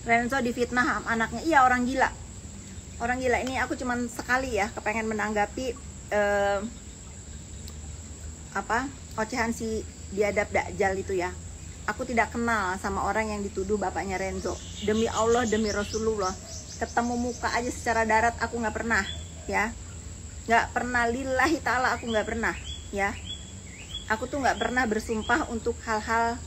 Renzo difitnah anaknya. Iya, orang gila. Orang gila. Ini aku cuman sekali ya kepengen menanggapi ocehan si biadab Dajjal itu ya. Aku tidak kenal sama orang yang dituduh bapaknya Renzo. Demi Allah, demi Rasulullah, ketemu muka aja secara darat aku nggak pernah ya. Nggak pernah, lillahi ta'ala aku nggak pernah ya. Aku tuh nggak pernah bersumpah untuk hal-hal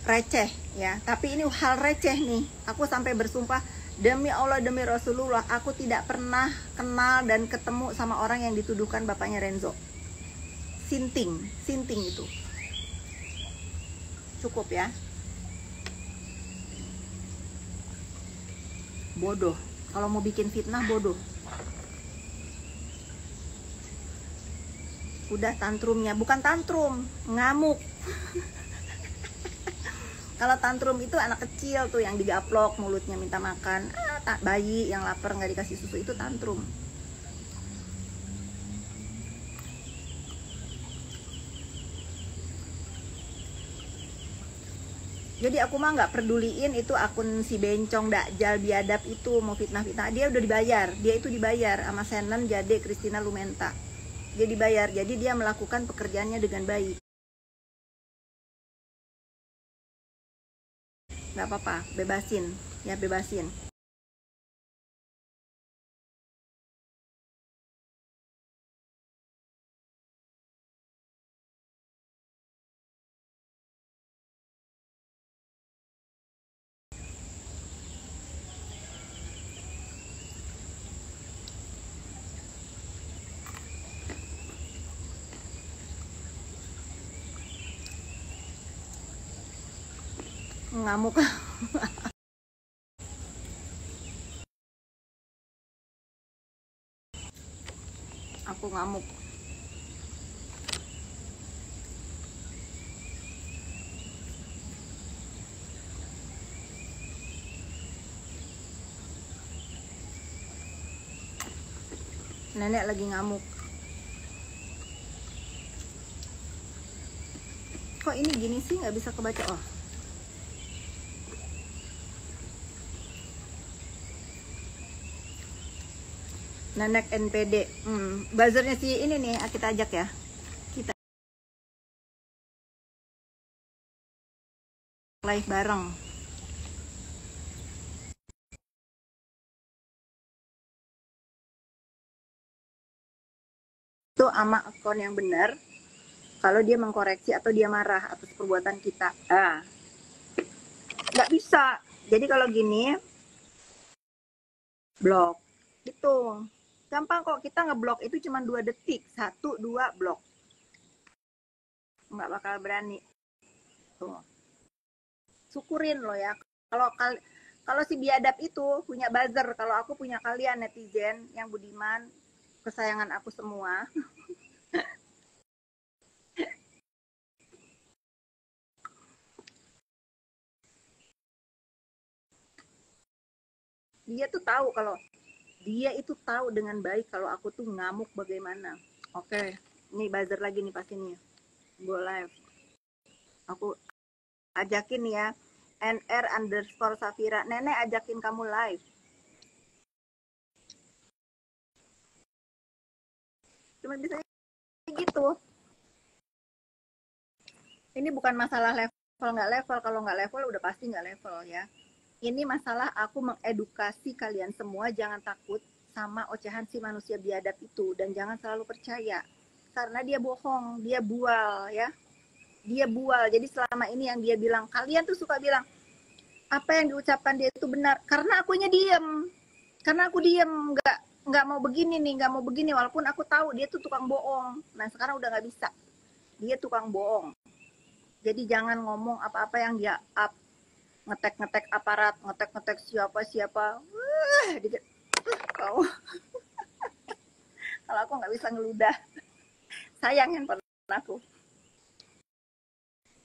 receh ya, tapi ini hal receh nih. Aku sampai bersumpah demi Allah, demi Rasulullah, aku tidak pernah kenal dan ketemu sama orang yang dituduhkan bapaknya Renzo. Sinting itu. Cukup ya. Bodoh. Kalau mau bikin fitnah bodoh. Udah tantrumnya, bukan tantrum, ngamuk. Kalau tantrum itu anak kecil tuh yang digaplok mulutnya minta makan, bayi yang lapar nggak dikasih susu, itu tantrum. Jadi aku mah nggak peduliin itu akun si bencong Dajjal biadab itu mau fitnah-fitnah. Dia udah dibayar, dia itu dibayar sama Senen Jade Christina Lumenta. Dia dibayar, jadi dia melakukan pekerjaannya dengan baik. Nggak apa-apa, bebasin ya, bebasin. Ngamuk. Aku ngamuk. Nenek lagi ngamuk. Kok ini gini sih, nggak bisa kebaca? Oh, Nenek NPD. Buzzernya si ini nih, kita ajak ya. Kita live bareng. Itu ama akun yang benar kalau dia mengkoreksi atau dia marah atas perbuatan kita. Nggak bisa. Jadi kalau gini, blok. Itu gampang kok, kita ngeblok itu cuma 2 detik. 1, 2, blok. Nggak bakal berani. Tuh. Syukurin loh ya. Kalau si biadab itu punya buzzer, kalau aku punya kalian netizen yang budiman, kesayangan aku semua. Dia tuh tahu kalau dia itu tahu dengan baik kalau aku tuh ngamuk bagaimana. Oke, nih buzzer lagi nih pasti nih. Go live. Aku ajakin ya, nr_Safira. Nenek ajakin kamu live. Cuma bisa gitu. Ini bukan masalah level nggak level. Kalau nggak level udah pasti nggak level ya. Ini masalah aku mengedukasi kalian semua, jangan takut sama ocehan si manusia biadab itu, dan jangan selalu percaya karena dia bohong, dia bual ya. Dia bual. Jadi selama ini yang dia bilang, kalian tuh suka bilang apa yang diucapkan dia itu benar karena akunya diem. Karena aku diem, nggak mau begini nih, nggak mau begini, walaupun aku tahu dia tuh tukang bohong. Nah sekarang udah nggak bisa, dia tukang bohong. Jadi jangan ngomong apa-apa yang dia up, ngetek aparat, ngetek siapa dikit. Kau kalau aku nggak bisa ngeludah, sayang handphone aku.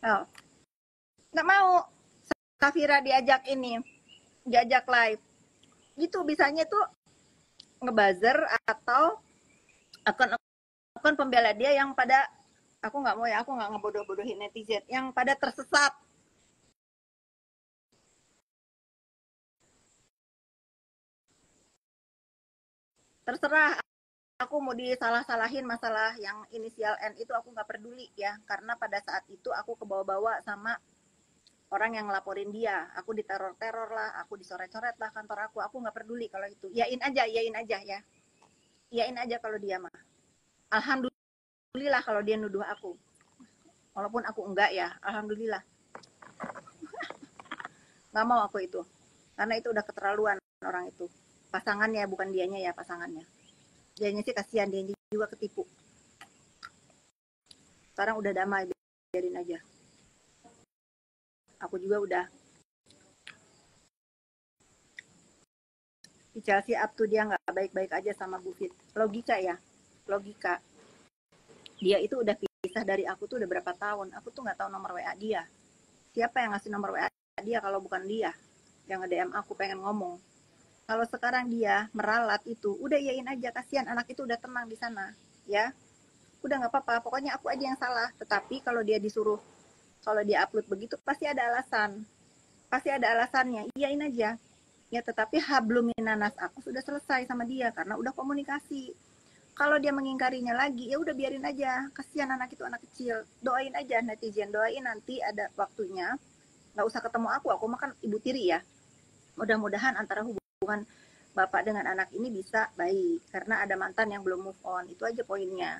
Oh, nggak mau Safira diajak live. Itu bisanya tuh ngebuzzer atau akun pembela dia yang pada, aku nggak mau ya, aku nggak ngebodoh-bodohin netizen yang pada tersesat. terserah, aku mau disalah-salahin masalah yang inisial N itu aku nggak peduli ya, karena pada saat itu aku kebawa-bawa sama orang yang ngelaporin dia, aku diteror-teror lah, aku dicoret-coret lah kantor aku nggak peduli kalau itu, yain aja ya, yain aja kalau dia mah. Alhamdulillah kalau dia nuduh aku, walaupun aku enggak ya, alhamdulillah. Nggak mau aku itu, karena itu udah keterlaluan orang itu, pasangannya, bukan dianya ya, pasangannya. Dianya sih kasihan, dia juga ketipu. Sekarang udah damai, biarin aja. Aku juga udah di Chelsea up to dia nggak baik-baik aja sama Bu Fit. Logika ya, logika. Dia itu udah pisah dari aku tuh udah berapa tahun. Aku tuh nggak tahu nomor WA dia. Siapa yang ngasih nomor WA dia kalau bukan dia yang nge-DM aku pengen ngomong. Kalau sekarang dia meralat itu, udah iyain aja, kasihan anak itu udah tenang di sana, ya. Udah nggak apa-apa, pokoknya aku aja yang salah. Tetapi kalau dia disuruh, kalau dia upload begitu, pasti ada alasan. Pasti ada alasannya, iyain aja. Ya, tetapi habluminanas aku sudah selesai sama dia karena udah komunikasi. Kalau dia mengingkarinya lagi, ya udah biarin aja. Kasihan anak itu, anak kecil. Doain aja netizen, doain nanti ada waktunya. Nggak usah ketemu aku makan ibu tiri ya. Mudah-mudahan antara hubungan bapak dengan anak ini bisa baik karena ada mantan yang belum move on. Itu aja poinnya.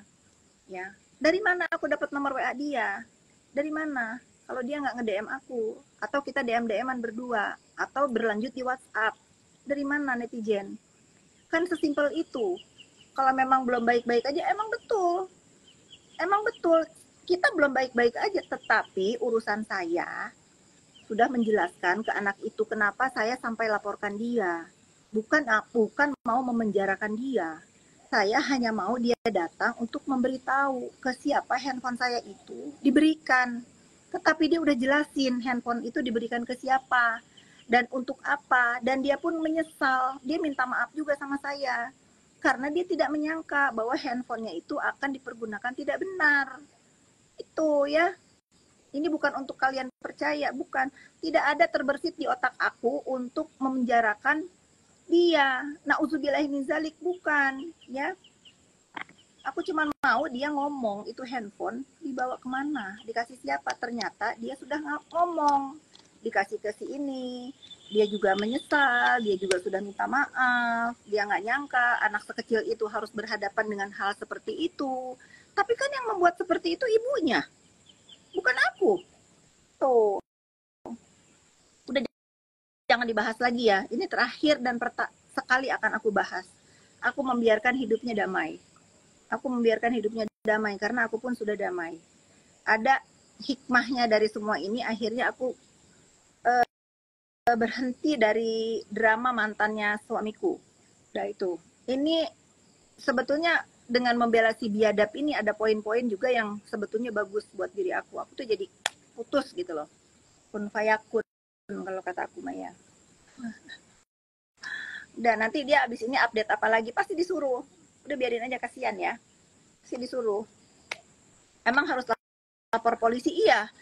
Ya. Dari mana aku dapat nomor WA dia? Dari mana? Kalau dia nggak nge-DM aku, atau kita DM-DM-an berdua, atau berlanjut di WhatsApp. Dari mana netizen? Kan sesimpel itu. Kalau memang belum baik-baik aja, emang betul. Emang betul. Kita belum baik-baik aja, tetapi urusan saya sudah menjelaskan ke anak itu kenapa saya sampai laporkan dia. Bukan mau memenjarakan dia. Saya hanya mau dia datang untuk memberitahu ke siapa handphone saya itu diberikan. Tetapi dia udah jelasin handphone itu diberikan ke siapa dan untuk apa, dan dia pun menyesal. Dia minta maaf juga sama saya karena dia tidak menyangka bahwa handphonenya itu akan dipergunakan tidak benar. Itu ya. Ini bukan untuk kalian percaya, bukan. Tidak ada terbersit di otak aku untuk memenjarakan dia. Nauzubillahi min zalik, bukan, ya. Aku cuma mau dia ngomong itu handphone dibawa kemana, dikasih siapa. Ternyata dia sudah ngomong, dikasih ke si ini. Dia juga menyesal, dia juga sudah minta maaf. Dia nggak nyangka anak sekecil itu harus berhadapan dengan hal seperti itu. Tapi kan yang membuat seperti itu ibunya, bukan aku. Tuh, udah jangan dibahas lagi ya. Ini terakhir dan sekali akan aku bahas. Aku membiarkan hidupnya damai. Aku membiarkan hidupnya damai karena aku pun sudah damai. Ada hikmahnya dari semua ini, akhirnya aku berhenti dari drama mantannya suamiku. Udah itu. Ini sebetulnya dengan membela si biadab ini ada poin-poin juga yang sebetulnya bagus buat diri aku. Aku tuh jadi putus gitu loh. Kun fayakun kalau kata aku Maya. Dan nanti dia abis ini update apa lagi pasti disuruh. Udah biarin aja, kasihan ya. Pasti disuruh. Emang harus lapor polisi? Iya.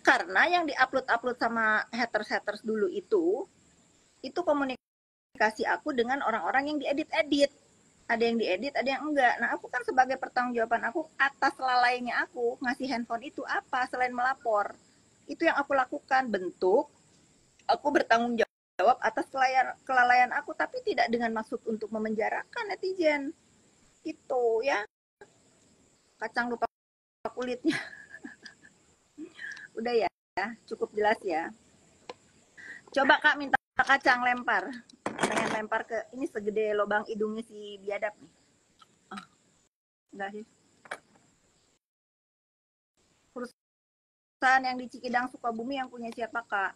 Karena yang diupload-upload sama haters-haters dulu itu komunikasi aku dengan orang-orang yang diedit-edit. Ada yang diedit, ada yang enggak. Nah, aku kan sebagai pertanggungjawaban aku atas lalainya aku ngasih handphone itu apa selain melapor. Itu yang aku lakukan, bentuk aku bertanggung jawab atas kelalaian aku, tapi tidak dengan maksud untuk memenjarakan netizen. Itu ya. Kacang lupa kulitnya. Udah ya, cukup jelas ya. Coba Kak minta kacang lempar. Pengen lempar ke ini segede lubang hidungnya si biadab nih. Oh, enggak sih. Perusahaan yang di Cikidang Sukabumi yang punya siapa Kak?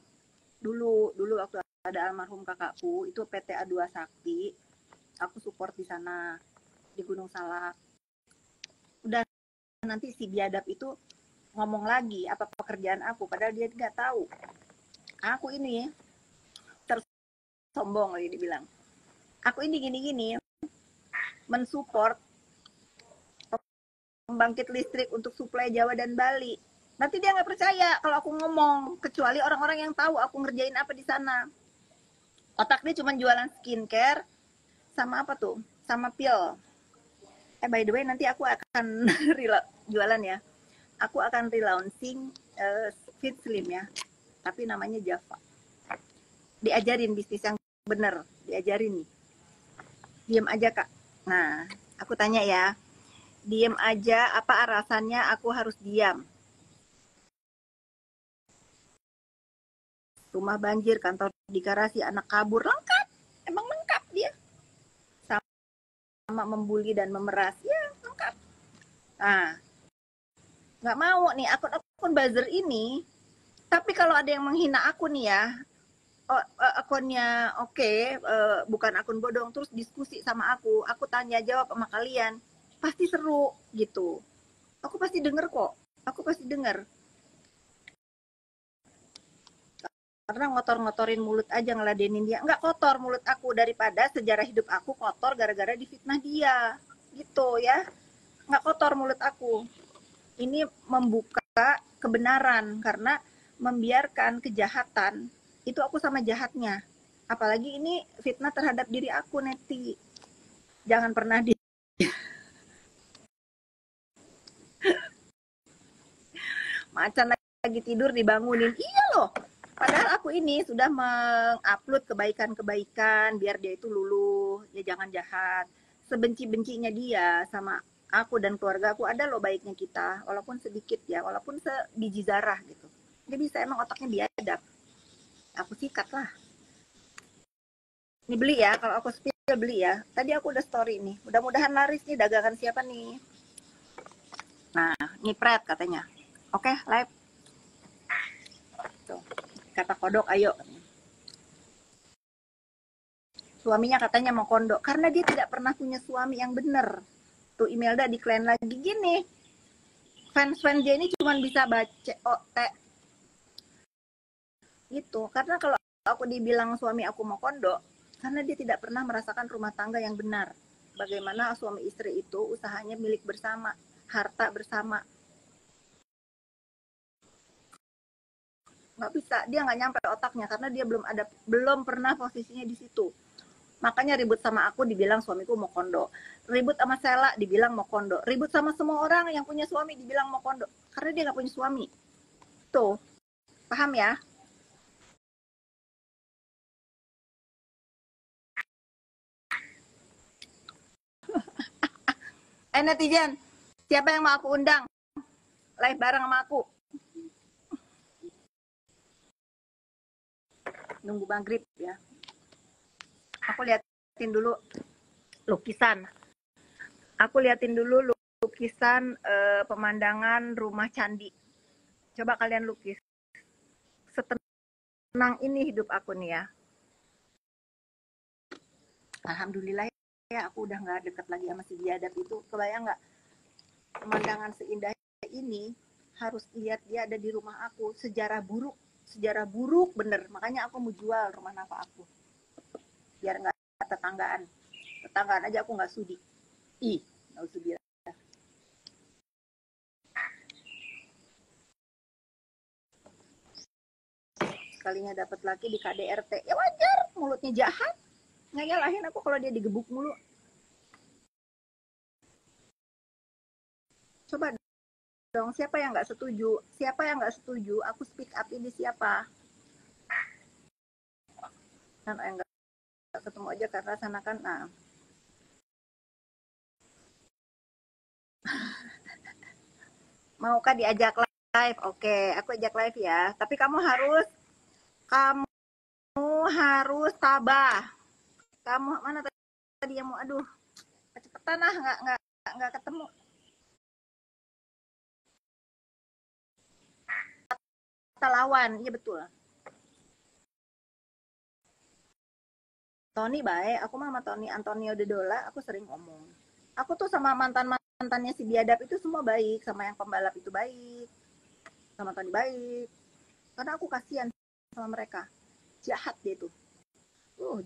Dulu waktu ada almarhum kakakku itu PT A2 Sakti. Aku support di sana di Gunung Salak. Udah nanti si biadab itu ngomong lagi apa pekerjaan aku padahal dia nggak tahu. Aku ini sombong lagi dibilang. Aku ini gini-gini mensupport pembangkit listrik untuk suplai Jawa dan Bali. Nanti dia nggak percaya kalau aku ngomong, kecuali orang-orang yang tahu aku ngerjain apa di sana. Otak dia cuma jualan skincare sama apa tuh? sama pil. By the way nanti aku akan jualan ya. Aku akan relaunching Fit Slim ya. Tapi namanya Java. Diajarin bisnis yang bener, diajarin nih. Diam aja Kak. Nah, aku tanya ya. Diam aja, apa alasannya aku harus diam? Rumah banjir, kantor di garasi, anak kabur, lengkap. Emang lengkap dia. Sama membuli dan memeras, ya lengkap. Nah, nggak mau nih akun buzzer ini. Tapi kalau ada yang menghina aku nih ya, akunnya oke, bukan akun bodong, terus diskusi sama aku tanya jawab sama kalian, pasti seru gitu. Aku pasti denger kok, aku pasti denger. Karena ngotor-ngotorin mulut aja ngeladenin dia, nggak kotor mulut aku daripada sejarah hidup aku kotor gara-gara difitnah dia, gitu ya. Nggak kotor mulut aku. Ini membuka kebenaran karena membiarkan kejahatan itu aku sama jahatnya. Apalagi ini fitnah terhadap diri aku, Neti. Jangan pernah macan lagi tidur dibangunin. Iya loh. Padahal aku ini sudah mengupload kebaikan-kebaikan biar dia itu luluh, ya jangan jahat. Sebenci-bencinya dia sama aku dan keluarga aku, ada loh baiknya kita, walaupun sedikit ya, walaupun sebiji zarah gitu. Dia bisa, emang otaknya biadab. Aku sikat lah. Ini beli ya, kalau aku spill beli ya. Tadi aku udah story nih. Mudah-mudahan laris nih, dagangan siapa nih. Nah, nyipret katanya. Oke, live. Tuh. Kata kodok, ayo. Suaminya katanya mau kondo. Karena dia tidak pernah punya suami yang bener. Tuh Imelda decline lagi gini. Fans-fans dia ini cuma bisa baca gitu. Karena kalau aku dibilang suami aku mau kondo, karena dia tidak pernah merasakan rumah tangga yang benar. Bagaimana suami istri itu usahanya milik bersama, harta bersama. Nggak bisa, dia nggak nyampe otaknya karena dia belum pernah posisinya di situ. Makanya ribut sama aku dibilang suamiku mau kondo, ribut sama Sela dibilang mau kondo, ribut sama semua orang yang punya suami dibilang mau kondo karena dia nggak punya suami. Tuh, paham ya? Netizen, siapa yang mau aku undang live bareng sama aku? Nunggu maghrib ya. Aku liatin dulu lukisan. Aku liatin dulu lukisan pemandangan rumah candi. Coba kalian lukis. Setenang ini hidup aku nih ya. Alhamdulillah ya, aku udah nggak deket lagi sama si biadab itu. Kebayang nggak, pemandangan seindah ini harus lihat dia ada di rumah aku. Sejarah buruk bener. Makanya aku mau jual rumah nafkah aku biar nggak tetanggaan aja aku nggak sudi. Nggak sudi. Sekalinya dapat laki di KDRT, ya wajar, mulutnya jahat, nggak nyalahin aku kalau dia digebuk mulu. Coba dong, siapa yang nggak setuju aku speak up ini siapa? Kan yang nggak ketemu aja karena sana kan. Nah, maukah diajak live? Oke, aku ajak live ya, tapi kamu harus tabah. Kamu mana tadi yang mau, aduh, kecepetan lah, nggak ketemu. Kita lawan, iya betul. Tony baik, aku mah sama Tony Antonio Dedola aku sering ngomong. Aku tuh sama mantannya si biadab itu semua baik, sama yang pembalap itu baik, sama Tony baik. Karena aku kasihan sama mereka. Jahat dia tuh.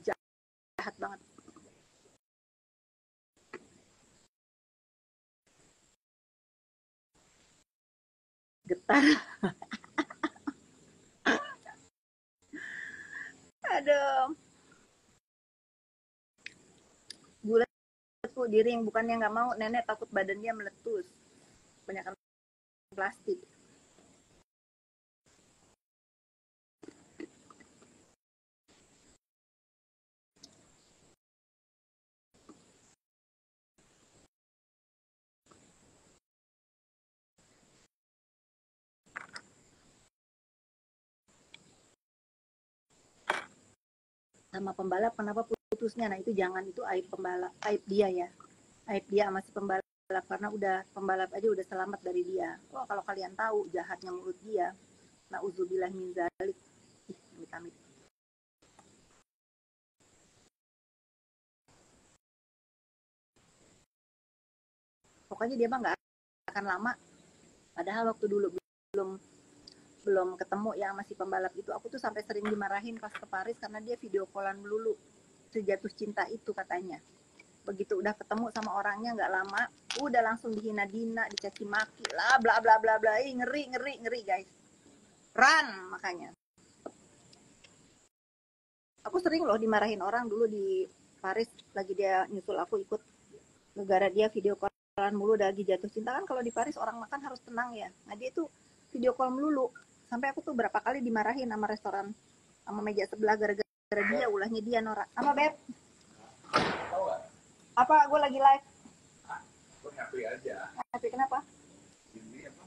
Jahat banget. Getar. Aduh. Gula tuh di ring, bukannya nggak mau, nenek takut badannya meletus, banyak plastik. Sama pembalap kenapa putusnya, nah itu jangan, itu aib pembalap, aib dia ya, aib dia sama si pembalap, karena udah pembalap aja udah selamat dari dia. Oh kalau kalian tahu jahatnya mulut dia, nauzubillah min zalik, amit-amit. Pokoknya dia mah nggak akan lama, padahal waktu dulu belum ketemu ya masih pembalap itu, aku tuh sampai sering dimarahin pas ke Paris karena dia video callan melulu, sejatuh cinta itu katanya. Begitu udah ketemu sama orangnya nggak lama, udah langsung dihina-dina, dicaci maki lah, bla bla bla bla. Ngeri guys, run. Makanya aku sering loh dimarahin orang dulu di Paris, lagi dia nyusul aku ikut, negara dia video callan mulu, udah lagi jatuh cinta kan. Kalau di Paris orang makan harus tenang ya, nah dia tuh video call melulu, sampai aku tuh berapa kali dimarahin sama restoran, sama meja sebelah, gara-gara dia ulahnya dia norak. Sama Beb, apa gue lagi live? Gue happy aja. Happy kenapa? Ini apa?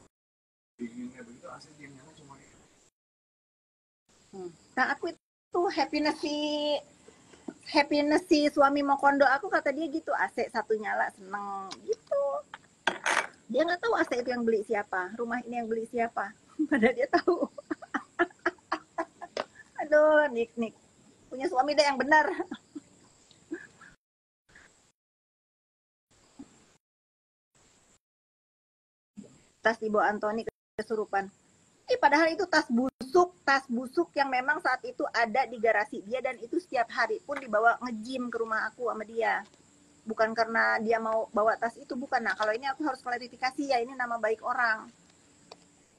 Dinginnya begitu, asli dinginnya cuma. Nah aku itu happiness si suami mau kondo aku, kata dia gitu, AC satu nyala seneng gitu. Dia nggak tahu AC itu yang beli siapa, rumah ini yang beli siapa, padahal dia tahu. Aduh, Nik punya suami deh yang benar. Tas dibawa Anthony kesurupan. Padahal itu tas busuk yang memang saat itu ada di garasi dia, dan itu setiap hari pun dibawa nge-gym ke rumah aku sama dia. Bukan karena dia mau bawa tas itu, bukan. Nah kalau ini aku harus klarifikasi ya, ini nama baik orang.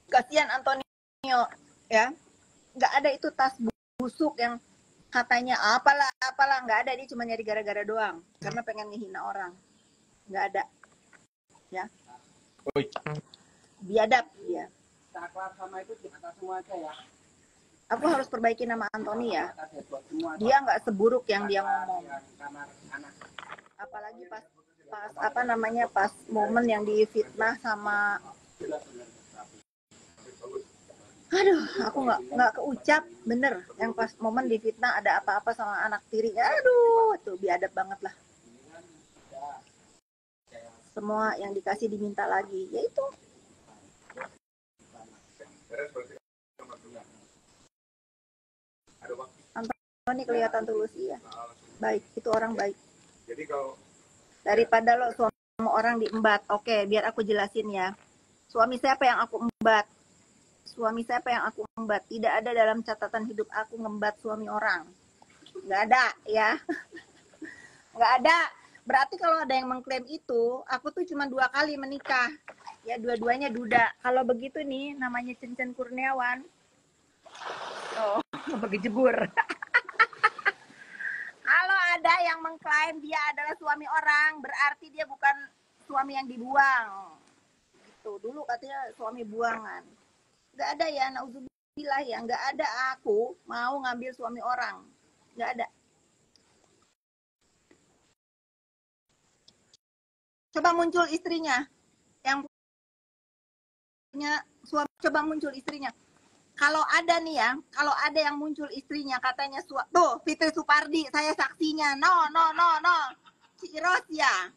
Kasihan Antonio ya, nggak ada itu tas busuk yang katanya apalah, nggak ada. Dia cuma nyari gara-gara doang karena pengen ngehina orang. Nggak ada ya, biadab ya. Sama itu semua aja ya. Aku harus perbaiki nama Anthony ya. Dia nggak seburuk yang dia ngomong. Apalagi pas apa namanya, pas momen yang difitnah sama, aduh aku nggak keucap bener, yang pas momen difitnah ada apa-apa sama anak tiri, aduh tuh biadab banget lah. Semua yang dikasih diminta lagi, yaitu Anthony kelihatan tulus, iya baik, itu orang baik. Jadi kalau daripada lo suami orang diembat, oke biar aku jelasin ya. Suami siapa yang aku embat? Suami siapa yang aku embat? Tidak ada dalam catatan hidup aku ngembat suami orang, nggak ada ya. Nggak ada. Berarti kalau ada yang mengklaim itu, aku tuh cuma 2 kali menikah ya, dua-duanya duda. Kalau begitu nih namanya Cencen Kurniawan, oh pergi jebur. Kalau ada yang mengklaim dia adalah suami orang, berarti dia bukan suami yang dibuang. Gitu. Dulu katanya suami buangan. Nggak ada ya, nauzubillah ya, nggak ada aku mau ngambil suami orang. Nggak ada. Coba muncul istrinya. Yang punya suami, coba muncul istrinya. Kalau ada nih ya, kalau ada yang muncul istrinya katanya tuh Fitri Supardi, saya saksinya. No. Ciros ya.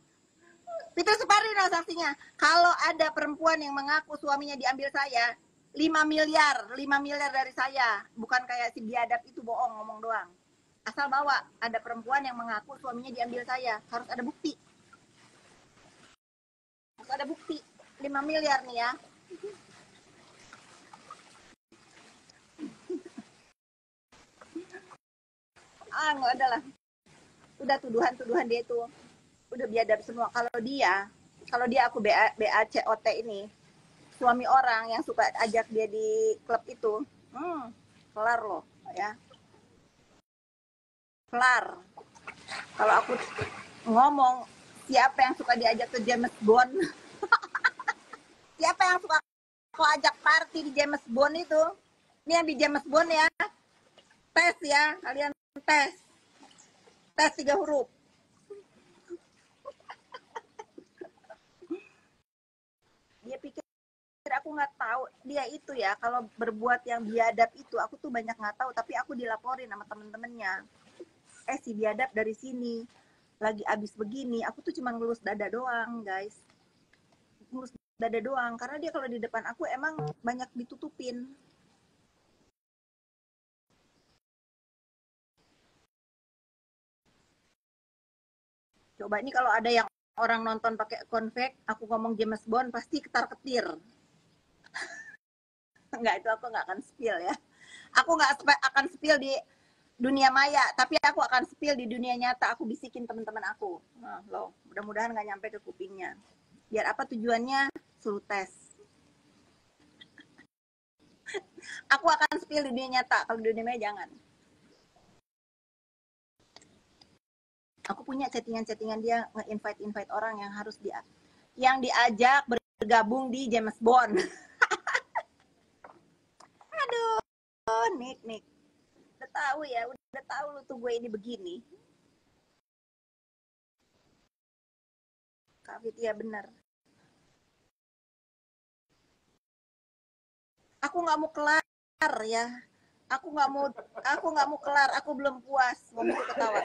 Fitri Supardi no saksinya. Kalau ada perempuan yang mengaku suaminya diambil saya, 5 miliar dari saya. Bukan kayak si biadab itu bohong, ngomong doang. Asal bawa ada perempuan yang mengaku suaminya diambil saya, harus ada bukti. Harus ada bukti. 5 miliar nih ya. Nggak ada lah. Udah tuduhan dia itu udah biadab semua. Kalau dia aku BACOT ini, suami orang yang suka ajak dia di klub itu, kelar loh ya, kelar. Kalau aku ngomong Siapa yang suka diajak ke James Bond? Siapa yang suka kau ajak party di James Bond itu? Ini yang di James Bond ya. Tes ya, kalian tes. Tes 3 huruf. Dia pikir aku nggak tahu. Dia itu ya, kalau berbuat yang biadab itu, aku tuh banyak nggak tahu. Tapi aku dilaporin sama temen-temennya. Si biadab dari sini. Lagi abis begini, aku tuh cuma ngelus dada doang, guys. Ngelus dada doang. Karena dia kalau di depan aku emang banyak ditutupin. Coba ini kalau ada yang orang nonton pakai konvek, aku ngomong James Bond pasti ketar-ketir. Enggak, itu aku nggak akan spill ya. Aku nggak akan spill di dunia maya, tapi aku akan spill di dunia nyata. Aku bisikin teman-teman aku. Nah, loh, mudah-mudahan nggak nyampe ke kupingnya. Biar apa tujuannya? Suruh tes. Aku akan spill di dunia nyata, kalau di dunia maya jangan. Aku punya chattingan dia nge-invite orang yang harus yang diajak bergabung di James Bond. Aduh, Nick. Udah tahu ya, udah tahu lu tuh gue ini begini. Kak Fit, ya benar. Aku nggak mau kelar ya. Aku nggak mau kelar. Aku belum puas. Ngomongku ketawa.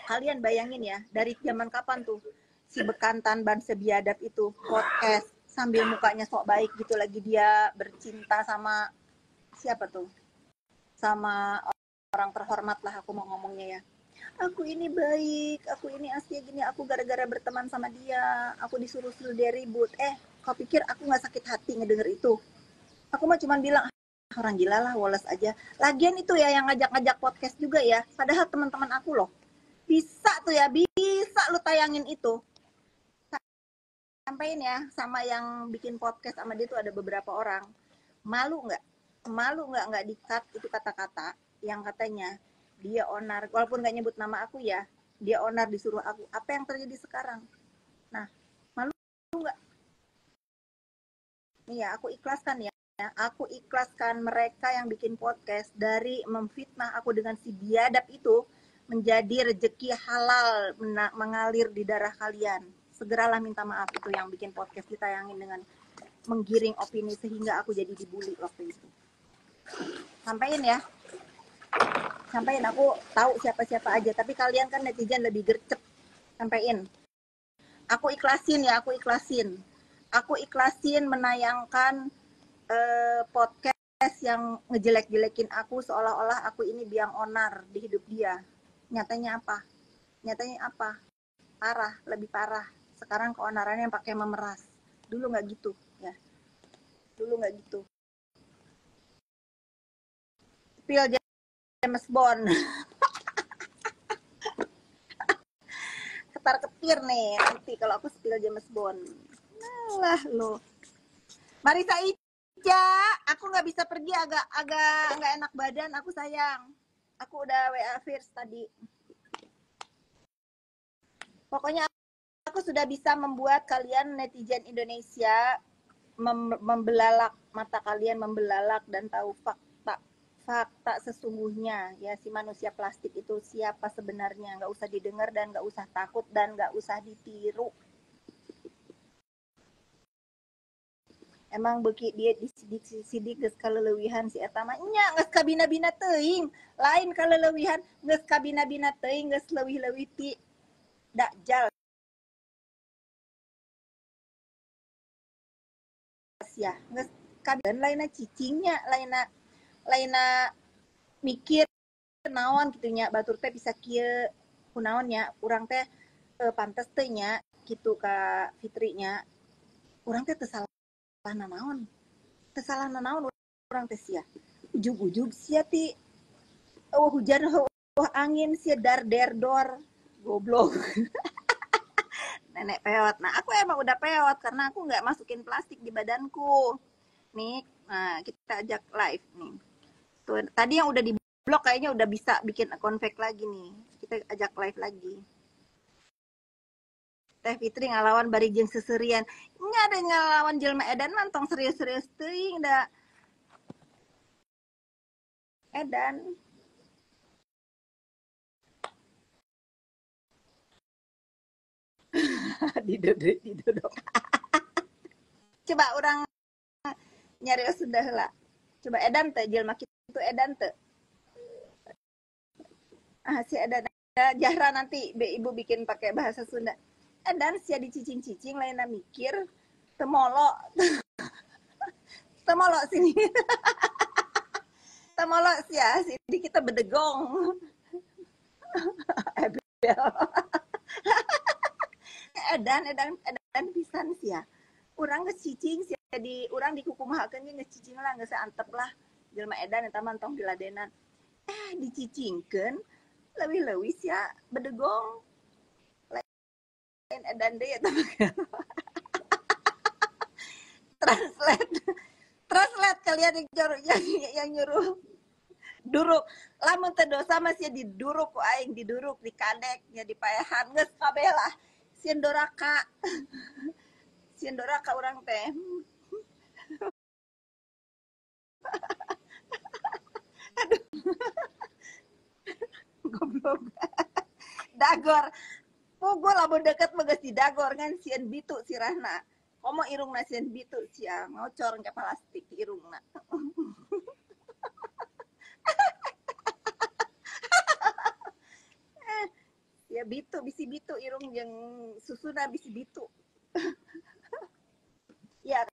Kalian bayangin ya, dari zaman kapan tuh si bekantan ban sebiadab itu podcast sambil mukanya sok baik gitu, lagi dia bercinta sama siapa tuh? Sama orang terhormat lah aku mau ngomongnya ya. Aku ini baik, aku ini asli gini, aku gara-gara berteman sama dia, aku disuruh dia ribut. Kau pikir aku nggak sakit hati ngedenger itu? Aku mah cuma bilang, orang gila lah, woles aja. Lagian itu ya yang ngajak-ngajak podcast juga ya, padahal teman-teman aku loh. Bisa tuh ya, bisa lu tayangin itu. Sampaiin ya, sama yang bikin podcast sama dia tuh ada beberapa orang. Malu nggak? Malu nggak di-cut itu kata-kata yang katanya dia onar, walaupun nggak nyebut nama aku ya, dia onar disuruh aku. Apa yang terjadi sekarang? Nah, malu nggak? Nih ya, aku ikhlaskan ya. Aku ikhlaskan mereka yang bikin podcast dari memfitnah aku dengan si biadab itu menjadi rejeki halal mengalir di darah kalian. Segeralah minta maaf itu yang bikin podcast ditayangin dengan menggiring opini sehingga aku jadi dibully waktu itu. Sampaiin ya. Sampaiin, aku tahu siapa-siapa aja, tapi kalian kan netizen lebih gercep. Sampaiin. Aku ikhlasin ya, aku ikhlasin. Aku ikhlasin menayangkan podcast yang ngejelek-jelekin aku seolah-olah aku ini biang onar di hidup dia. Nyatanya apa? Nyatanya apa? Parah, lebih parah. Sekarang keonarannya yang pakai memeras. Dulu nggak gitu ya. Dulu nggak gitu. Spill James Bond. Ketar-ketir nih nanti kalau aku spill James Bond. Lah lo. Marisa Ica, aku nggak bisa pergi, agak nggak enak badan, aku sayang. Aku udah WA First tadi. Pokoknya aku sudah bisa membuat kalian netizen Indonesia membelalak mata kalian, membelalak dan tahu fakta sesungguhnya ya, si manusia plastik itu siapa sebenarnya. Nggak usah didengar dan nggak usah takut dan nggak usah ditiru. Emang beki dia disidik geus kaleulewihan si eta mah nya geus kabina-bina teuing, lain kaleulewihan geus kabina-bina teuing, geus leuwih-leuwih ti dajjal ya, geus kabina lainna cicingnya, lainna mikir naon gitu nya, batur teh bisa kieu kunaon nya, urang teh pantes teh nya kitu ka Fitri nya, urang teh teu salah nanaon, teu salah nanaon urang teh sia. Ujug-ujug sia ti hujan angin sia dar der dor goblok. Nenek peot. Nah, aku emang udah peot karena aku nggak masukin plastik di badanku. Nih, nah kita ajak live nih. Tuh, tadi yang udah di blok kayaknya udah bisa bikin konvek lagi nih. Kita ajak live lagi. Teh Fitri ngalawan bari jeung seserian. Nya ada ngalawan jelma edan mantong serius-serius teuing da edan. Diduduk. Coba orang nyari sudah lah. Coba edan teh jelma kitu edan teh. Ah si edan Jahra nanti ibu bikin pakai bahasa Sunda. Edan sia dicicing-cicing lainna mikir temolo temolo sini temolo sia sini kita bedegong. edan pisan sia urang geus cicing sia di urang dikukumahakeun ge geus cicing lah geus antep lah jelema edan eta mah tong diladenan dicicingkeun leuwih-leuwih sia bedegong lain edan deui eta translate translate kalian yang nyuruh duruk lamun teu dosa mah sia diduruk ku aing diduruk dikadek nya dipaehan geus kabeh lah sieun doraka sieun doraka urang teh goblok dagor pukul lamun deket mah geus didagor ngan sieun bitu sirahna komo irungna sieun bitu sia ngocor ke plastik irungna ya bitu bisi bitu irung jeung susuna bisi bitu ya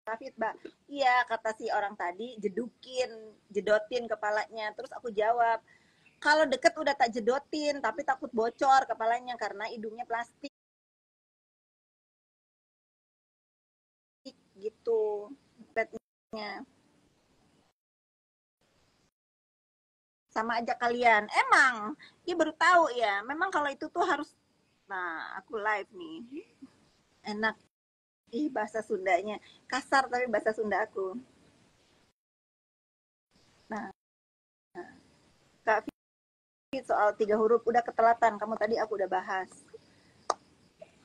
Rafid Mbak iya kata si orang tadi jedotin kepalanya terus aku jawab kalau deket udah tak jedotin tapi takut bocor kepalanya karena hidungnya plastik gitu petnya sama aja kalian emang dia baru tahu ya memang kalau itu tuh harus nah aku live nih enak bahasa Sundanya kasar tapi bahasa Sunda aku nah Kak Fit soal 3 huruf udah ketelatan kamu tadi aku udah bahas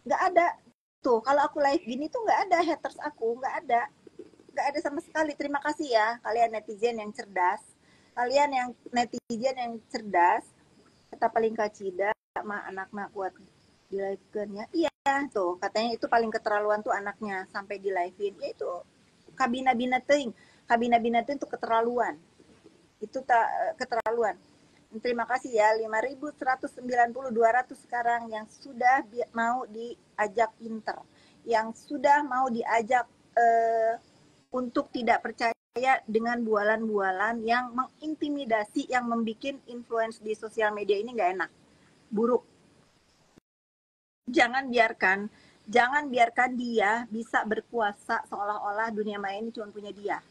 nggak ada tuh kalau aku live gini tuh nggak ada haters aku nggak ada sama sekali terima kasih ya kalian netizen yang cerdas kalian yang netizen yang cerdas kita paling kacida mah anaknya kuat di live nya iya tuh katanya itu paling keterlaluan tuh anaknya sampai di live-in ya itu kabina-bina teuing kabina-bina teuing itu keterlaluan itu tak keterlaluan terima kasih ya 5.190 200 sekarang yang sudah mau diajak pinter yang sudah mau diajak untuk tidak percaya dengan bualan-bualan yang mengintimidasi yang membuat influence di sosial media ini nggak enak buruk jangan biarkan dia bisa berkuasa seolah-olah dunia maya ini cuma punya dia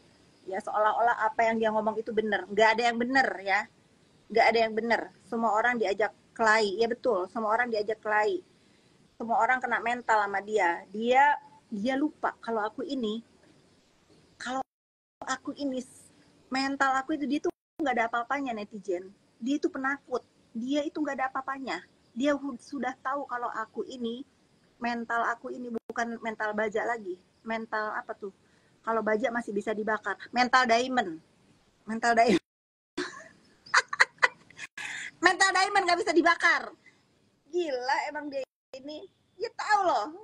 ya seolah-olah apa yang dia ngomong itu benar nggak ada yang benar ya nggak ada yang benar semua orang diajak kelahi ya betul semua orang diajak kelahi semua orang kena mental sama dia lupa kalau aku ini mental aku itu dia tuh nggak ada apa-apanya netizen dia itu penakut dia itu nggak ada apa-apanya dia sudah tahu kalau aku ini mental aku ini bukan mental baja lagi mental apa tuh kalau baja masih bisa dibakar mental diamond mental diamond nggak bisa dibakar gila emang dia ini dia tahu loh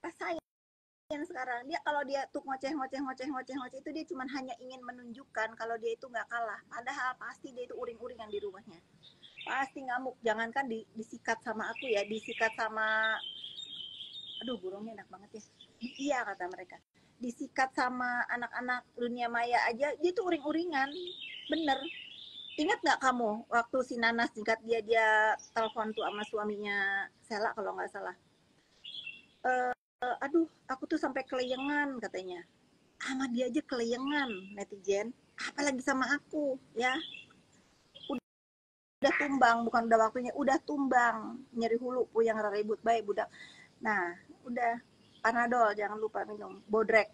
rasain sekarang dia kalau dia tuh ngoceh itu dia cuma hanya ingin menunjukkan kalau dia itu nggak kalah padahal pasti dia itu uring-uringan di rumahnya pasti ngamuk jangankan disikat sama aku ya disikat sama aduh burungnya enak banget ya iya kata mereka disikat sama anak-anak dunia maya aja dia tuh uring-uringan bener ingat nggak kamu waktu si Nanas singkat dia telepon tuh sama suaminya Sela kalau nggak salah aduh aku tuh sampai keleyengan katanya sama dia aja keleyengan netizen apalagi sama aku ya udah tumbang bukan udah waktunya udah tumbang nyeri hulu puyang ribut baik budak nah udah Panadol jangan lupa minum bodrek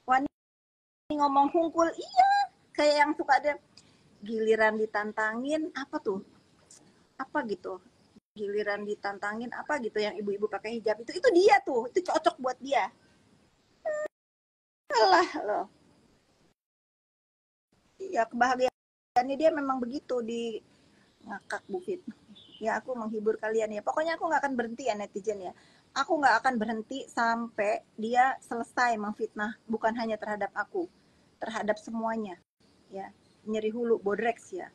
wani ngomong hungkul iya kayak yang suka dia giliran ditantangin apa tuh, apa gitu, giliran ditantangin apa gitu yang ibu-ibu pakai hijab itu dia tuh, itu cocok buat dia. Alah loh, ya kebahagiaannya dia memang begitu di ngakak Bu Fit. Ya aku menghibur kalian ya. Pokoknya aku nggak akan berhenti ya netizen ya. Aku nggak akan berhenti sampai dia selesai memfitnah. Bukan hanya terhadap aku, terhadap semuanya. Ya, nyeri hulu, bodreks ya.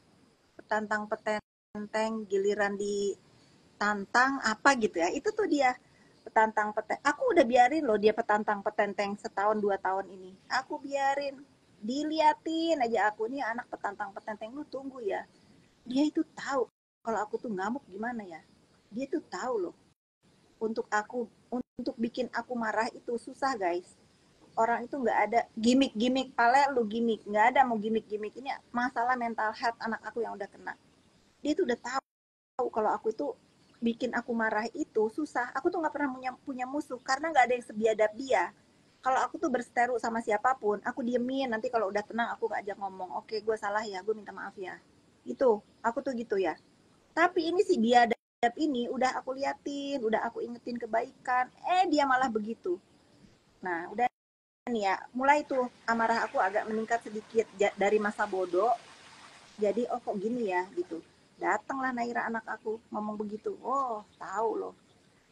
Petantang petenteng, giliran ditantang apa gitu ya. Itu tuh dia petantang petenteng. Aku udah biarin loh dia petantang petenteng setahun 2 tahun ini. Aku biarin, diliatin aja aku nih anak petantang petenteng, lu tunggu ya. Dia itu tahu kalau aku tuh ngamuk gimana ya. Dia tuh tahu loh. Untuk bikin aku marah itu susah guys. Orang itu nggak ada gimmick pale lu gimmick, nggak ada mau gimmick ini masalah mental health anak aku yang udah kena. Dia tuh udah tahu kalau aku itu bikin aku marah itu susah. Aku tuh nggak pernah punya musuh karena nggak ada yang sebiadab dia. Kalau aku tuh berseteru sama siapapun, aku diemin. Nanti kalau udah tenang aku gak ajak ngomong. Oke, gue salah ya, gue minta maaf ya. Itu, aku tuh gitu ya. Tapi ini si biadab ini udah aku liatin, udah aku ingetin kebaikan, dia malah begitu. Nah, udah nih ya, mulai tuh amarah aku agak meningkat sedikit dari masa bodoh. Jadi oh kok gini ya gitu. Datanglah Naira anak aku ngomong begitu. Oh, tahu loh.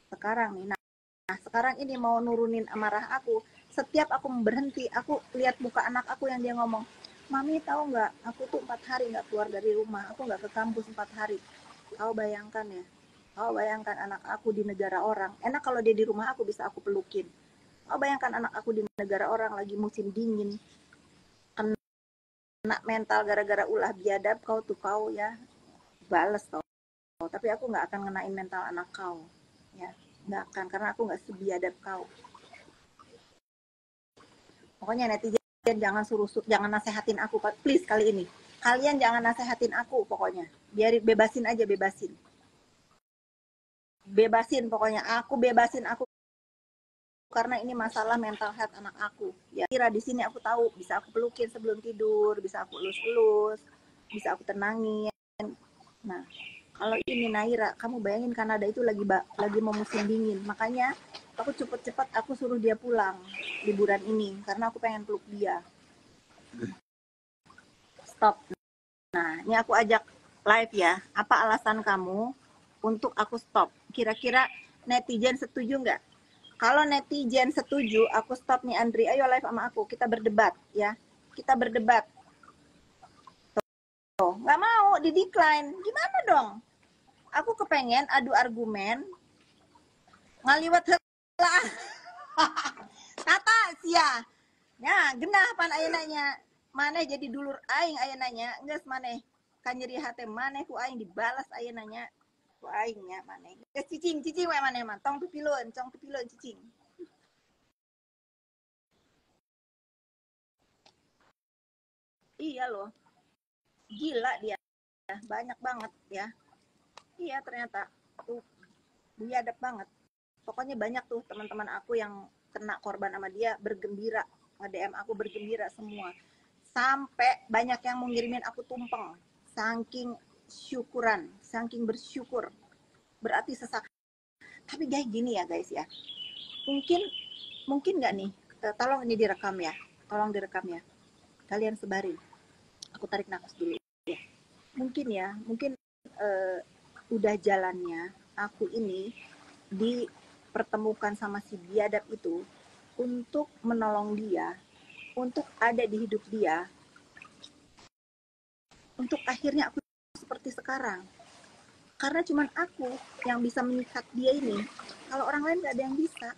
Sekarang nih. Nah, sekarang ini mau nurunin amarah aku. Setiap aku berhenti, aku lihat muka anak aku yang dia ngomong, Mami tahu nggak, aku tuh 4 hari nggak keluar dari rumah, aku nggak ke kampus 4 hari. Kau bayangkan ya, kau bayangkan anak aku di negara orang. Enak kalau dia di rumah aku bisa aku pelukin. Kau bayangkan anak aku di negara orang lagi musim dingin, kena mental gara-gara ulah biadab kau ya, bales tau. Tapi aku nggak akan ngenain mental anak kau, ya nggak akan karena aku nggak sebiadab kau. Pokoknya netizen jangan jangan nasehatin aku, please kali ini. Kalian jangan nasehatin aku pokoknya. Biarin, bebasin aja, bebasin. Bebasin pokoknya, aku bebasin aku karena ini masalah mental health anak aku. Ya, kira di sini aku tahu bisa aku pelukin sebelum tidur, bisa aku elus-elus, bisa aku tenangin. Nah, kalau ini Naira, kamu bayangin Kanada itu lagi mau musim dingin. Makanya aku cepet-cepet aku suruh dia pulang liburan ini karena aku pengen peluk dia. Stop. Nah, ini aku ajak live ya. Apa alasan kamu untuk aku stop? Kira-kira netizen setuju nggak? Kalau netizen setuju, aku stop nih Andri. Ayo live sama aku. Kita berdebat ya. Kita berdebat. Tuh, nggak mau di decline. Gimana dong? Aku kepengen adu argumen. Ngaliwat lah. Tata sia. Ya, genah pan ayeunanya. Maneh jadi dulur aing ayeunanya. Geus maneh kan nyeri hate maneh ku aing dibalas ayeunanya. Ku aing nya maneh. Geus cicing we maneh mah. Tong pipilun cicing. Iya loh. Gila dia. Banyak banget ya. Iya ternyata tuh biadab banget. Pokoknya banyak tuh teman-teman aku yang kena korban sama dia bergembira. Nge-DM aku bergembira semua. Sampai banyak yang mau ngirimin aku tumpeng. Saking syukuran, saking bersyukur. Berarti sesak. Tapi kayak gini ya guys ya. Mungkin mungkin nggak nih? Tolong ini direkam ya. Tolong direkam ya. Kalian sebarin. Aku tarik nafas dulu ya. Mungkin udah jalannya aku ini dipertemukan sama si biadab itu untuk menolong dia, untuk ada di hidup dia, untuk akhirnya aku seperti sekarang. Karena cuman aku yang bisa menyikat dia ini. Kalau orang lain gak ada yang bisa.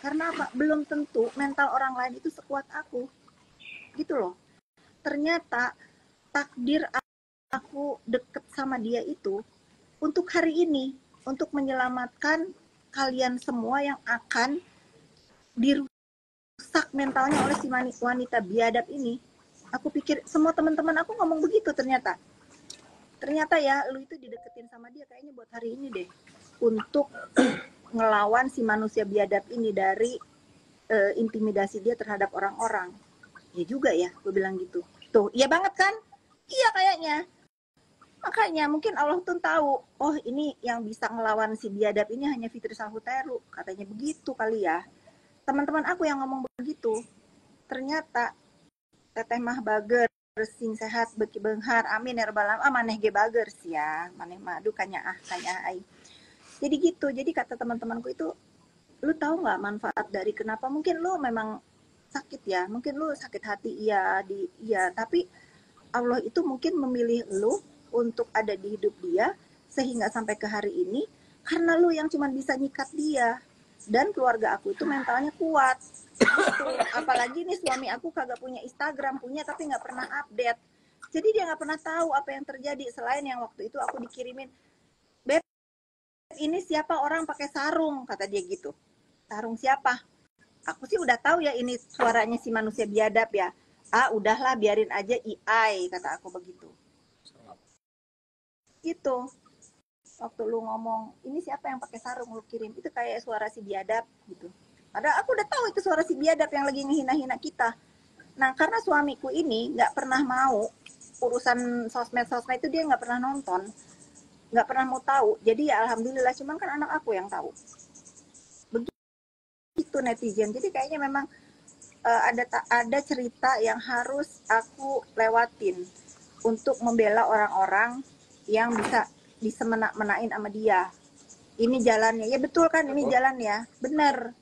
Karena apa? Belum tentu mental orang lain itu sekuat aku. Gitu loh. Ternyata takdir aku deket sama dia itu untuk hari ini. Untuk menyelamatkan kalian semua yang akan dirusak mentalnya oleh si wanita biadab ini. Aku pikir semua teman-teman aku ngomong begitu ternyata ya lu itu dideketin sama dia kayaknya buat hari ini deh untuk ngelawan si manusia biadab ini dari intimidasi dia terhadap orang-orang. Ya juga ya gue bilang gitu tuh, iya banget kan, Iya kayaknya. Makanya mungkin Allah tuh tahu, oh ini yang bisa ngelawan si biadab ini hanya Fitri Sahuteru. Katanya begitu kali ya. Teman-teman aku yang ngomong begitu. Ternyata teteh mah bager sing sehat beki benghar amin ya rabbal alamin maneh ge bager sih ya maneh madu kanya ai. Jadi gitu. Jadi kata teman-temanku itu, lu tahu nggak manfaat dari kenapa mungkin lu memang sakit ya, mungkin lu sakit hati iya, tapi Allah itu mungkin memilih lu untuk ada di hidup dia sehingga sampai ke hari ini karena lu yang cuma bisa nyikat dia. Dan keluarga aku itu mentalnya kuat gitu. Apalagi nih suami aku kagak punya Instagram, punya tapi nggak pernah update, jadi dia nggak pernah tahu apa yang terjadi selain yang waktu itu aku dikirimin, beb ini siapa orang pakai sarung, kata dia gitu. Sarung siapa? Aku sih udah tahu ya ini suaranya si manusia biadab ya. Ah udahlah biarin aja AI, kata aku begitu. Gitu. Waktu lu ngomong ini siapa yang pakai sarung lu kirim, itu kayak suara si biadab gitu. Padahal aku udah tahu itu suara si biadab yang lagi ngehina-hina kita. Nah karena suamiku ini nggak pernah mau urusan sosmed itu, dia nggak pernah nonton, nggak pernah mau tahu. Jadi ya alhamdulillah, cuman kan anak aku yang tahu. Begitu netizen. Jadi kayaknya memang ada cerita yang harus aku lewatin untuk membela orang-orang yang bisa disemena-menain sama dia. Ini jalannya, ya betul kan, ini jalan ya, bener,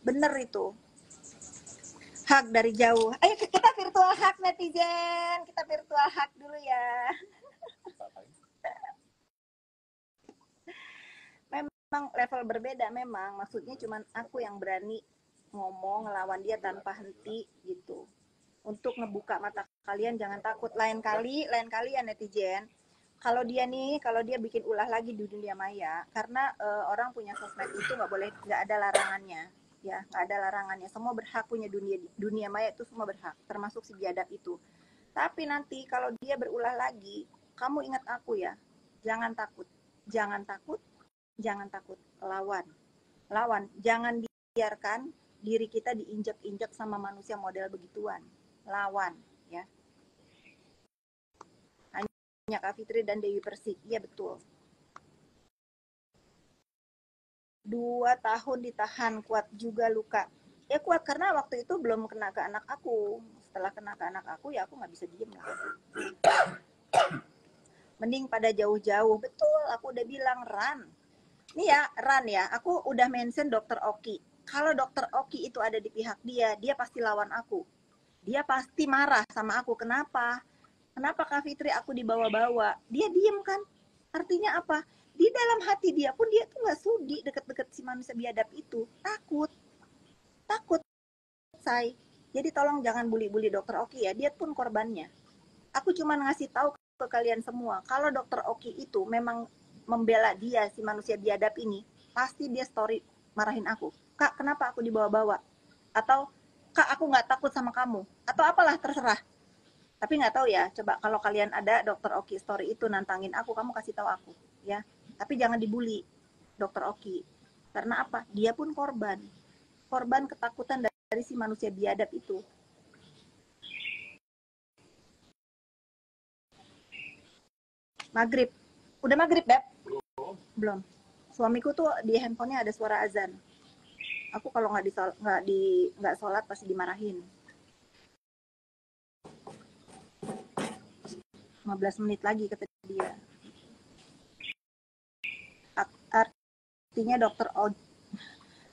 bener itu. Hak dari jauh. Ayo kita virtual hak netizen, kita virtual hak dulu ya. Memang level berbeda memang, maksudnya cuman aku yang berani ngomong ngelawan dia tanpa henti gitu. Untuk ngebuka mata kalian, jangan takut. Lain kali ya netizen, kalau dia bikin ulah lagi di dunia maya, karena orang punya sosmed itu nggak ada larangannya ya, nggak ada larangannya, semua berhak punya dunia maya itu, semua berhak, termasuk si biadab itu. Tapi nanti kalau dia berulah lagi, kamu ingat aku ya, jangan takut, jangan takut, jangan takut, lawan, lawan, jangan biarkan diri kita diinjak-injak sama manusia model begituan, lawan ya. Hanya Kak Fitri dan Dewi Persik, iya betul. 2 tahun ditahan, kuat juga luka. Ya kuat karena waktu itu belum kena ke anak aku. Setelah kena ke anak aku ya aku nggak bisa diem lah. Mending pada jauh-jauh. Betul, aku udah bilang Ran. Nih ya, Ran ya, aku udah mention Dokter Oki. Kalau Dokter Oki itu ada di pihak dia, dia pasti lawan aku. Dia pasti marah sama aku. Kenapa? Kenapa Kak Fitri aku dibawa-bawa? Dia diem kan? Artinya apa? Di dalam hati dia pun dia tuh nggak sudi deket-deket si manusia biadab itu. Takut, takut say. Jadi tolong jangan bully-bully Dokter Oki ya. Dia pun korbannya. Aku cuma ngasih tahu ke kalian semua, kalau Dokter Oki itu memang membela dia si manusia biadab ini, pasti dia story marahin aku. Kak, kenapa aku dibawa-bawa? Atau Kak, aku nggak takut sama kamu. Atau apalah, terserah. Tapi nggak tahu ya, coba kalau kalian ada Dokter Oki story itu nantangin aku, kamu kasih tahu aku ya. Tapi jangan dibully Dokter Oki, karena apa, dia pun korban ketakutan dari si manusia biadab itu. Maghrib, udah maghrib Beb? Belum. Suamiku tuh di handphonenya ada suara azan. Aku kalau nggak sholat pasti dimarahin. 15 menit lagi kata dia. Artinya Dokter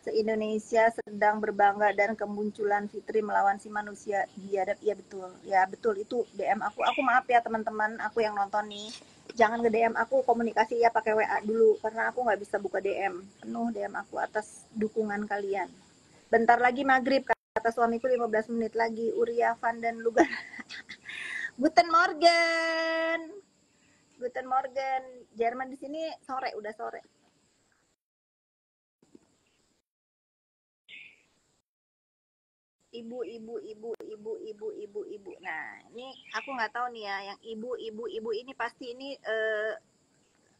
se-Indonesia sedang berbangga dan kemunculan Fitri melawan si manusia biadab. Iya betul, ya betul, itu DM aku maaf ya teman-teman, aku yang nonton nih, jangan nge DM aku, komunikasi ya pakai WA dulu karena aku nggak bisa buka DM penuh. DM aku atas dukungan kalian. Bentar lagi maghrib kata suamiku, 15 menit lagi. Uria Van dan Lugan. Guten Morgen, Guten Morgen. Jerman di sini sore, udah sore. Ibu. Nah, ini aku nggak tahu nih ya, yang ibu ini pasti ini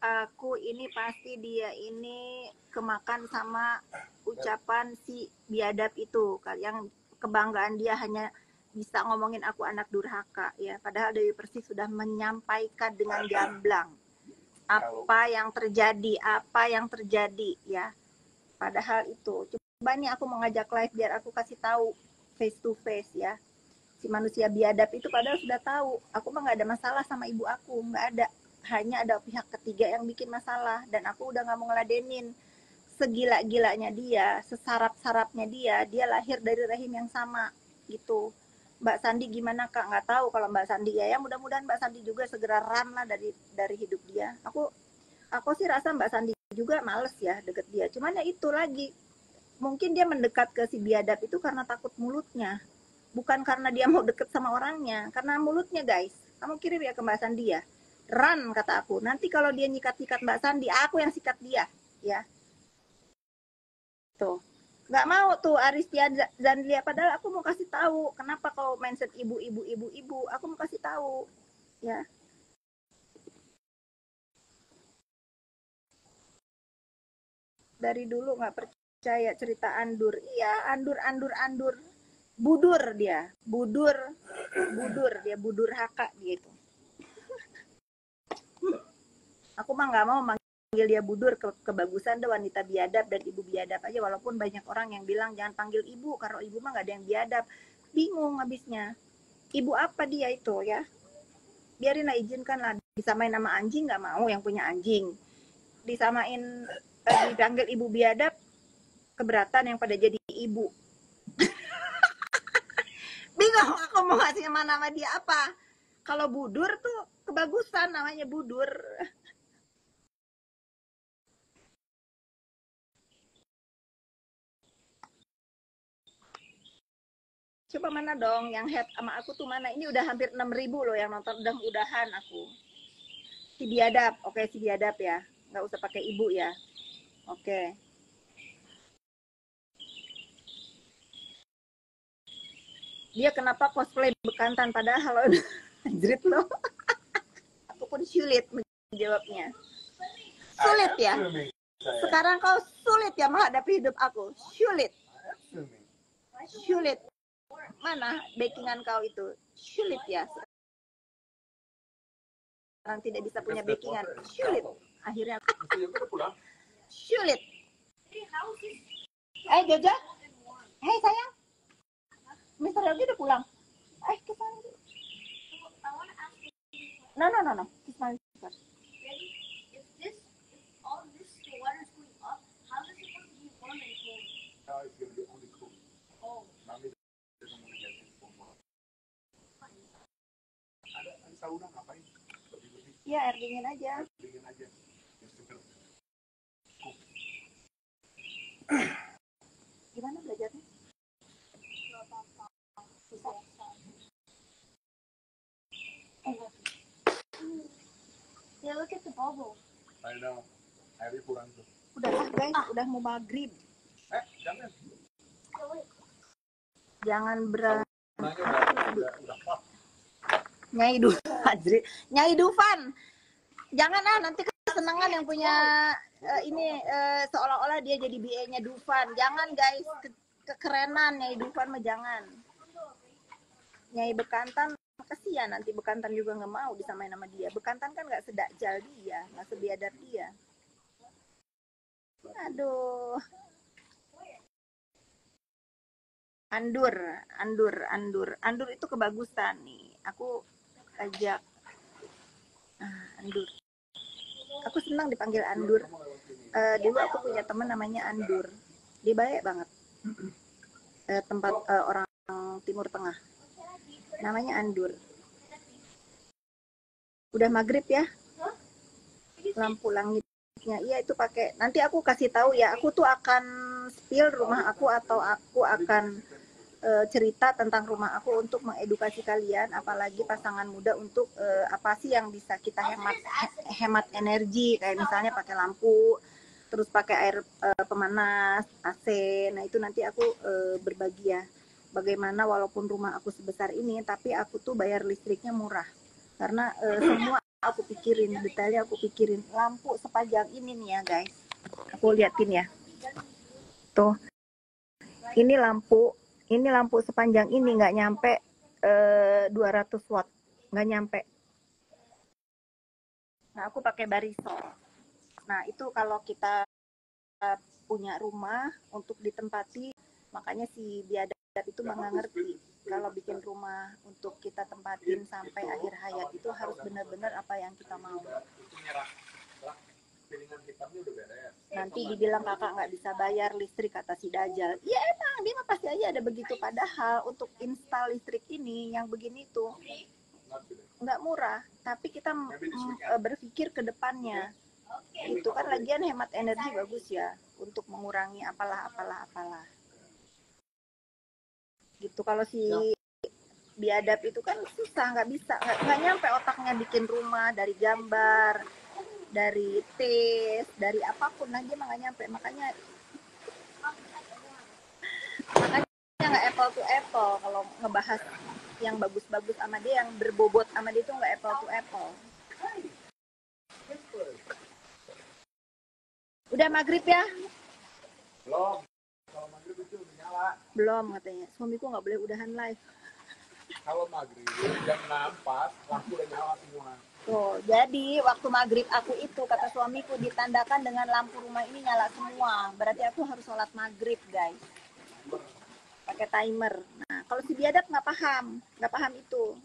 aku ini pasti dia ini kemakan sama ucapan si biadab itu, yang kebanggaan dia hanya bisa ngomongin aku anak durhaka ya, padahal Dewi Persik sudah menyampaikan dengan gamblang apa yang terjadi ya. Padahal itu coba nih aku mau ngajak live biar aku kasih tahu face to face ya, si manusia biadab itu padahal sudah tahu aku mah nggak ada masalah sama ibu aku, nggak ada, hanya ada pihak ketiga yang bikin masalah dan aku udah nggak mau ngeladenin. Segila-gilanya dia, sesarap-sarapnya dia lahir dari rahim yang sama gitu. Mbak Sandi gimana Kak? Nggak tahu kalau Mbak Sandi ya, mudah-mudahan Mbak Sandi juga segera run lah dari hidup dia. Aku sih rasa Mbak Sandi juga males ya deket dia. Cuman ya itu lagi, mungkin dia mendekat ke si biadab itu karena takut mulutnya, bukan karena dia mau deket sama orangnya, karena mulutnya guys. Kamu kirim ya ke Mbak Sandi ya, run kata aku. Nanti kalau dia nyikat-nyikat Mbak Sandi, aku yang sikat dia ya. Tuh nggak mau tuh Aristia Zandlia, padahal aku mau kasih tahu kenapa kau mention ibu, aku mau kasih tahu ya. Dari dulu nggak percaya cerita Andur. Iya, Andur. Budur dia, budur dia, budur haka dia itu. Aku mah nggak mau manggil dia budur, kebagusan deh wanita biadab dan ibu biadab aja, walaupun banyak orang yang bilang jangan panggil ibu, karena ibu mah nggak ada yang biadab. Bingung habisnya. Ibu apa dia itu ya? Biarin lah, izinkan lah. Disamain nama anjing nggak mau yang punya anjing. Disamain dipanggil ibu biadab, keberatan yang pada jadi ibu. Bingung aku mau ngasih nama dia apa. Kalau budur tuh kebagusan, namanya budur. Coba mana dong yang head sama aku tuh mana? Ini udah hampir 6.000 loh yang nonton, udah udahan aku. Si biadab, oke si biadab ya. Nggak usah pakai ibu ya. Oke. Dia kenapa cosplay bekantan padahal kalau anjrit loh. Aku pun sulit menjawabnya. Sulit ya. Sekarang kau sulit ya menghadapi hidup aku. Sulit. Mana backingan kau itu? Sulit ya. Sekarang tidak bisa punya backingan. Sulit. Akhirnya sulit. Jojo. Hei sayang. Mr. Yogi udah pulang. Ke sana. No. Kiss my first. Sauna ngapain? Iya, air dingin aja. Gimana belajarnya? Susah. Ya, look at the bubble. I know. Airnya kurang tuh. Udahlah guys, udah mau maghrib. Jangan. Jangan berani. Nyai Dufan. Jangan nanti kesenangan yang punya ini seolah-olah dia jadi BA-nya Dufan. Jangan guys, kekerenan Nyai Dufan mah jangan. Nyai Bekantan, kasihan nanti Bekantan juga nggak mau disamain nama dia. Bekantan kan nggak sedakjal dia, nggak sebiadab dia. Aduh. Andur itu kebagusan nih. Aku ajak Andur. Aku senang dipanggil Andur. Dulu aku punya teman namanya Andur. Dia baik banget. Tempat orang Timur Tengah. Namanya Andur. Udah maghrib ya? Lampu langitnya. Iya itu pakai. Nanti aku kasih tahu ya. Aku tuh akan spill rumah aku atau aku akan cerita tentang rumah aku untuk mengedukasi kalian, apalagi pasangan muda untuk apa sih yang bisa kita hemat energi, kayak misalnya pakai lampu, terus pakai air pemanas, AC. Nah itu nanti aku berbagi ya, bagaimana walaupun rumah aku sebesar ini, tapi aku tuh bayar listriknya murah, karena semua aku pikirin, detailnya aku pikirin. Lampu sepanjang ini nih ya guys, aku liatin ya, tuh ini lampu sepanjang ini nggak nyampe 200 watt, nggak nyampe. Nah, aku pakai Barisol. Nah, itu kalau kita punya rumah untuk ditempati, makanya si biadab itu nggak ngerti. Kalau bikin rumah untuk kita tempatin sampai akhir hayat itu harus benar-benar apa yang kita mau. Nanti dibilang kakak nggak bisa bayar listrik, kata si Dajjal. Ya emang, dia mah pasti aja ada begitu. Padahal untuk install listrik ini yang begini tuh nggak murah. Tapi kita berpikir ke depannya. Itu kan lagian hemat energi bagus ya. Untuk mengurangi apalah. Gitu. Kalau si biadab itu kan susah, nggak bisa. Nggak nyampe otaknya bikin rumah dari gambar, dari tes, dari apapun lagi mah nggak nyampe. Makanya nggak apple to apple kalau ngebahas yang bagus-bagus sama dia, yang berbobot sama dia itu nggak apple to apple. Udah maghrib ya? Belum. Kalau maghrib itu udah nyala. Belum katanya. Suamiku nggak boleh udahan live. Kalau maghrib jam 6 pas lampu udah nyala semua. Tuh, jadi waktu maghrib aku itu kata suamiku ditandakan dengan lampu rumah ini nyala semua. Berarti aku harus sholat maghrib guys. Pakai timer. Nah, kalau si biadab nggak paham itu.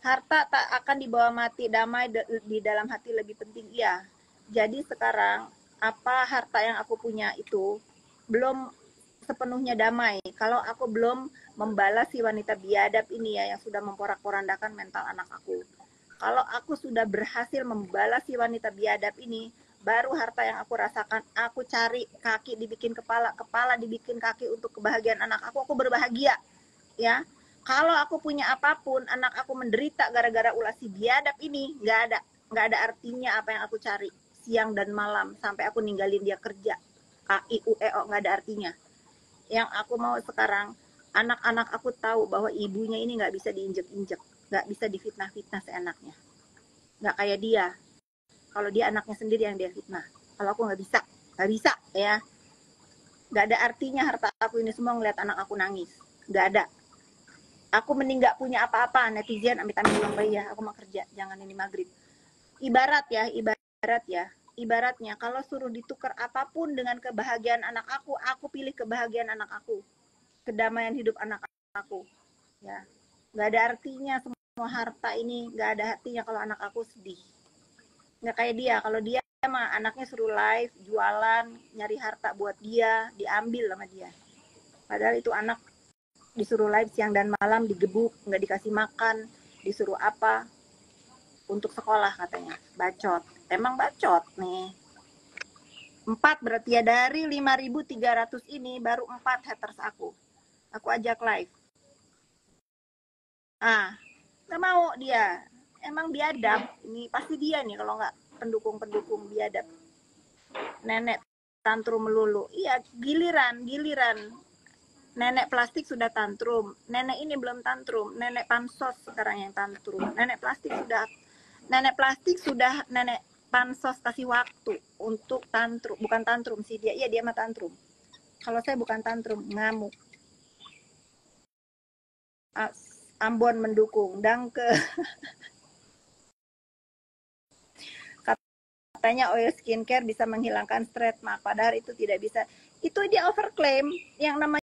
Harta tak akan dibawa mati, damai di dalam hati lebih penting. Iya. Jadi sekarang apa harta yang aku punya itu belum sepenuhnya damai. Kalau aku belum membalas si wanita biadab ini ya, yang sudah memporak-porandakan mental anak aku. Kalau aku sudah berhasil membalas si wanita biadab ini, baru harta yang aku rasakan. Aku cari kaki dibikin kepala, kepala dibikin kaki untuk kebahagiaan anak aku berbahagia. Ya, kalau aku punya apapun, anak aku menderita gara-gara ulah si biadab ini, nggak ada artinya apa yang aku cari siang dan malam sampai aku ninggalin dia kerja. KIUEO nggak ada artinya. Yang aku mau sekarang, anak-anak aku tahu bahwa ibunya ini nggak bisa diinjek-injek, nggak bisa difitnah-fitnah seenaknya. Nggak kayak dia. Kalau dia anaknya sendiri yang dia fitnah. Kalau aku nggak bisa ya. Nggak ada artinya harta aku ini semua ngeliat anak aku nangis. Nggak ada. Aku mending nggak punya apa-apa. Netizen amit-amit bilang, ya aku mau kerja, jangan ini maghrib. Ibaratnya kalau suruh ditukar apapun dengan kebahagiaan anak aku pilih kebahagiaan anak aku, kedamaian hidup anak aku. Ya, nggak ada artinya semua harta ini, nggak ada artinya kalau anak aku sedih. Nggak kayak dia. Kalau dia mah anaknya suruh live, jualan, nyari harta buat dia, diambil sama dia. Padahal itu anak disuruh live siang dan malam, digebuk, nggak dikasih makan, disuruh apa, untuk sekolah katanya. Bacot. Emang bacot nih. 4 berarti ya, dari 5.300 ini baru 4 haters aku. Aku ajak live. Nggak mau dia. Emang biadab. Ini pasti dia nih kalau nggak pendukung-pendukung biadab. Nenek tantrum melulu. Iya, giliran. Nenek plastik sudah tantrum. Nenek ini belum tantrum. Nenek pansos sekarang yang tantrum. Nenek plastik sudah nenek pansos kasih waktu untuk tantrum. Bukan tantrum sih dia. Iya, dia mah tantrum. Kalau saya bukan tantrum, ngamuk. Ambon mendukung. Dangke. Katanya oil skincare bisa menghilangkan stretch mark, padahal itu tidak bisa. Itu dia overclaim. Yang namanya